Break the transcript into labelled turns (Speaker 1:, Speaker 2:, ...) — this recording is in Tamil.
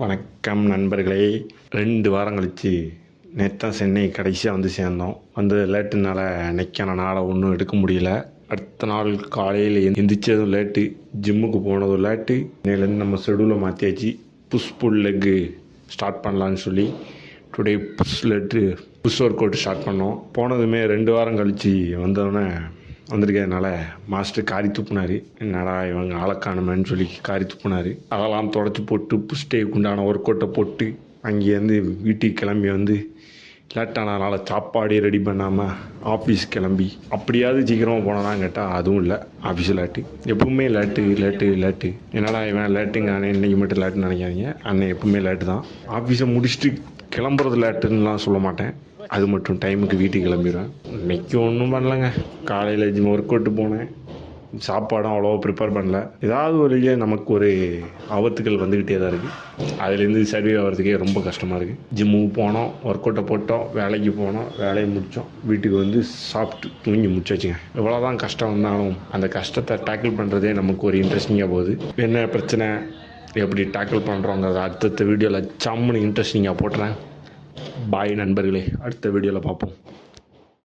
Speaker 1: வணக்கம் நண்பர்களே. 2 வாரம் கழித்து நேற்று சென்னை கடைசியாக வந்து சேர்ந்தோம். வந்து லேட்டுனால அன்னைக்கான நாளை ஒன்றும் எடுக்க முடியல. அடுத்த நாள் காலையில் எந்திரிச்சதும் லேட்டு, ஜிம்முக்கு போனதும் லேட்டு. இன்னையிலேருந்து நம்ம ஷெடியூலை மாற்றியாச்சு. புல் லெக்கு ஸ்டார்ட் பண்ணலான்னு சொல்லி today push workout start பண்ணோம். போனதுமே 2 வாரம் கழித்து வந்தோடனே வந்திருக்கிறதுனால மாஸ்டர் காரி துப்புனார். என்னடா இவங்க ஆளக்காணுமேன்னு சொல்லி காரி துப்புனார். அதெல்லாம் தொடச்சி போட்டு புஷ்டேக்கு உண்டான ஒர்க் அவுட்டை போட்டு அங்கேருந்து வீட்டுக்கு கிளம்பி வந்து லேட்டானதுனால சாப்பாடே ரெடி பண்ணாமல் ஆஃபீஸ் கிளம்பி அப்படியாவது சீக்கிரமாக போனோன்னா கேட்டால் அதுவும் இல்லை. ஆஃபீஸில் லேட்டு, எப்பவுமே லேட்டு. என்னடா இவன் லேட்டுங்கானே இன்றைக்கி மட்டும் லேட்டுன்னு நினைக்காதீங்க. அண்ணன் எப்பவுமே லேட்டு தான். ஆஃபீஸை முடிச்சுட்டு கிளம்புறது லேட்டுன்னுலாம் சொல்ல மாட்டேன். அது மட்டும் டைமுக்கு வீட்டுக்கு கிளம்பிடுவேன். இன்றைக்கி ஒன்றும் பண்ணலைங்க. காலையில் ஜிம் ஒர்க் அவுட்டு போனேன். சாப்பாடும் அவ்வளோவா ப்ரிப்பேர் பண்ணல. ஏதாவது ஒரு நமக்கு ஒரு ஆபத்துகள் வந்துக்கிட்டே தான் இருக்குது. அதுலேருந்து சர்வே ஆகிறதுக்கே ரொம்ப கஷ்டமாக இருக்குது. ஜிம்முக்கு போனோம், ஒர்க் அவுட்டை போட்டோம், வேலைக்கு போனோம், வேலையை முடித்தோம், வீட்டுக்கு வந்து சாப்பிட்டு தூங்கி முடிச்சாச்சுங்க. எவ்வளோ தான் கஷ்டம் வந்தாலும் அந்த கஷ்டத்தை டேக்கிள் பண்ணுறதே நமக்கு ஒரு இன்ட்ரெஸ்டிங்காக போகுது. என்ன பிரச்சனை, எப்படி டேக்கிள் பண்ணுறோங்கிறத அடுத்த வீடியோவில் சம்முன்னு இன்ட்ரெஸ்டிங்காக போட்டுறேன். பாய் நண்பர்களே, அடுத்த வீடியோவில் பார்ப்போம்.